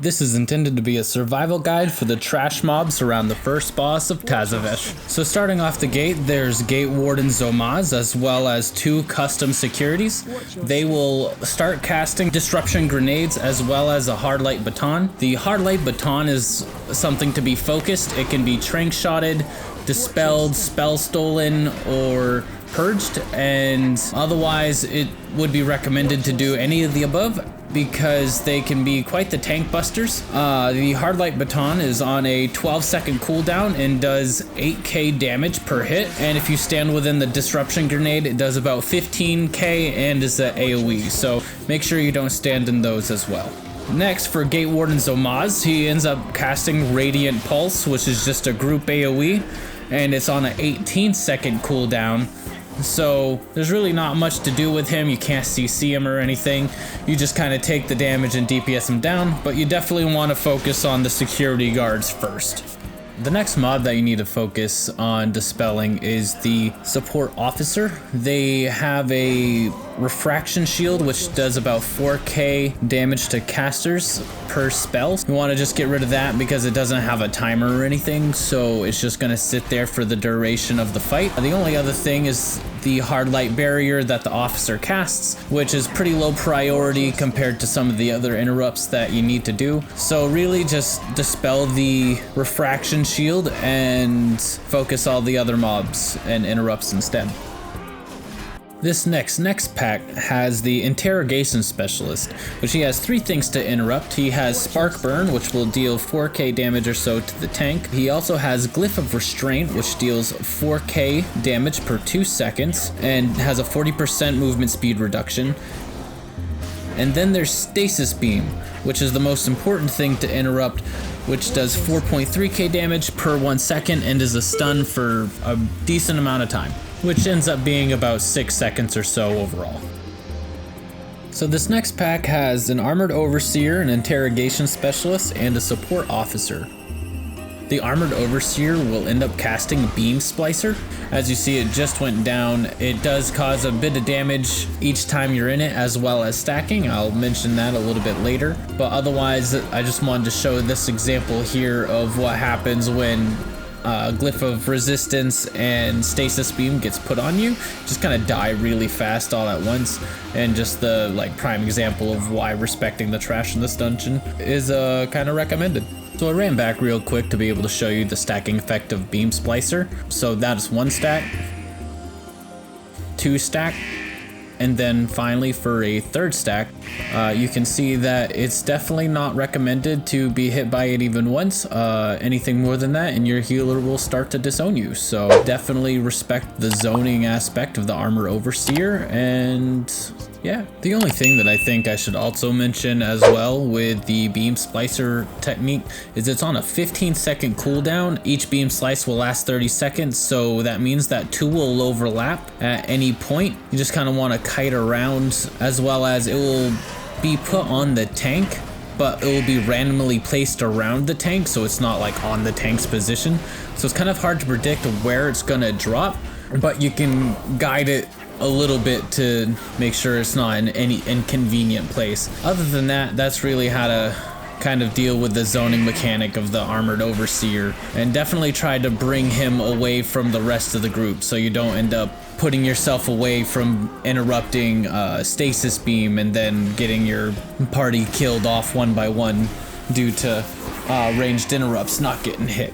This is intended to be a survival guide for the trash mobs around the first boss of Tazavesh. So starting off the gate, there's Gateward and Zo'phex, as well as 2 custom securities. They will start casting disruption grenades as well as a hard light baton. The hard light baton is something to be focused. It can be trank shotted, dispelled, spell stolen, or purged, and otherwise it would be recommended to do any of the above, because they can be quite the tank busters. The hard light baton is on a 12-second cooldown and does 8k damage per hit, and if you stand within the disruption grenade, it does about 15k and is an AoE, so make sure you don't stand in those as well. Next, for Gateward and Zo'phex, he ends up casting Radiant Pulse, which is just a group AoE, and it's on an 18-second cooldown. So there's really not much to do with him. You can't CC him or anything. You just kind of take the damage and DPS him down, but you definitely want to focus on the security guards first. The next mob that you need to focus on dispelling is the support officer. They have a refraction shield which does about 4k damage to casters per spell. You want to just get rid of that because it doesn't have a timer or anything, so it's just going to sit there for the duration of the fight. The only other thing is the hard light barrier that the officer casts, which is pretty low priority compared to some of the other interrupts that you need to do. So really just dispel the refraction shield and focus all the other mobs and interrupts instead. This next pack has the Interrogation Specialist, which he has 3 things to interrupt. He has Spark Burn, which will deal 4k damage or so to the tank. He also has Glyph of Restraint, which deals 4k damage per 2 seconds and has a 40% movement speed reduction. And then there's Stasis Beam, which is the most important thing to interrupt, which does 4.3k damage per 1 second and is a stun for a decent amount of time, which ends up being about 6 seconds or so overall. So this next pack has an Armored Overseer, an Interrogation Specialist, and a Support Officer. The Armored Overseer will end up casting Beam Splicer. As you see, it just went down. It does cause a bit of damage each time you're in it, as well as stacking. I'll mention that a little bit later. But otherwise, I just wanted to show this example here of what happens when Glyph of Resistance and Stasis Beam gets put on you. Just kind of die really fast all at once, and just the prime example of why respecting the trash in this dungeon is kind of recommended. So I ran back real quick to be able to show you the stacking effect of Beam Splicer. So that is 1 stack, 2 stack, and then finally for a 3rd stack, you can see that it's definitely not recommended to be hit by it even once. Anything more than that and your healer will start to disown you. So definitely respect the zoning aspect of the Armor Overseer. And yeah, the only thing that I think I should also mention as well with the Beam Splicer technique is it's on a 15-second cooldown. Each beam slice will last 30 seconds, so that means that 2 will overlap at any point. You just kind of want to kite around, as well as it will be put on the tank, but it will be randomly placed around the tank, so it's not on the tank's position. So it's kind of hard to predict where it's gonna drop, but you can guide it a little bit to make sure it's not in any inconvenient place. Other than that, that's really how to kind of deal with the zoning mechanic of the Armored Overseer, and definitely try to bring him away from the rest of the group so you don't end up putting yourself away from interrupting Stasis Beam and then getting your party killed off one by one due to ranged interrupts not getting hit.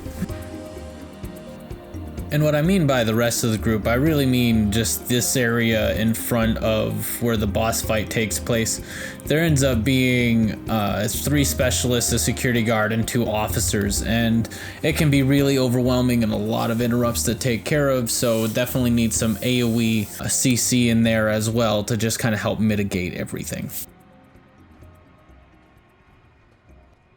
And what I mean by the rest of the group, I really mean just this area in front of where the boss fight takes place. There ends up being 3 specialists, a security guard, and 2 officers, and it can be really overwhelming and a lot of interrupts to take care of, so definitely need some AoE CC in there as well to just kind of help mitigate everything.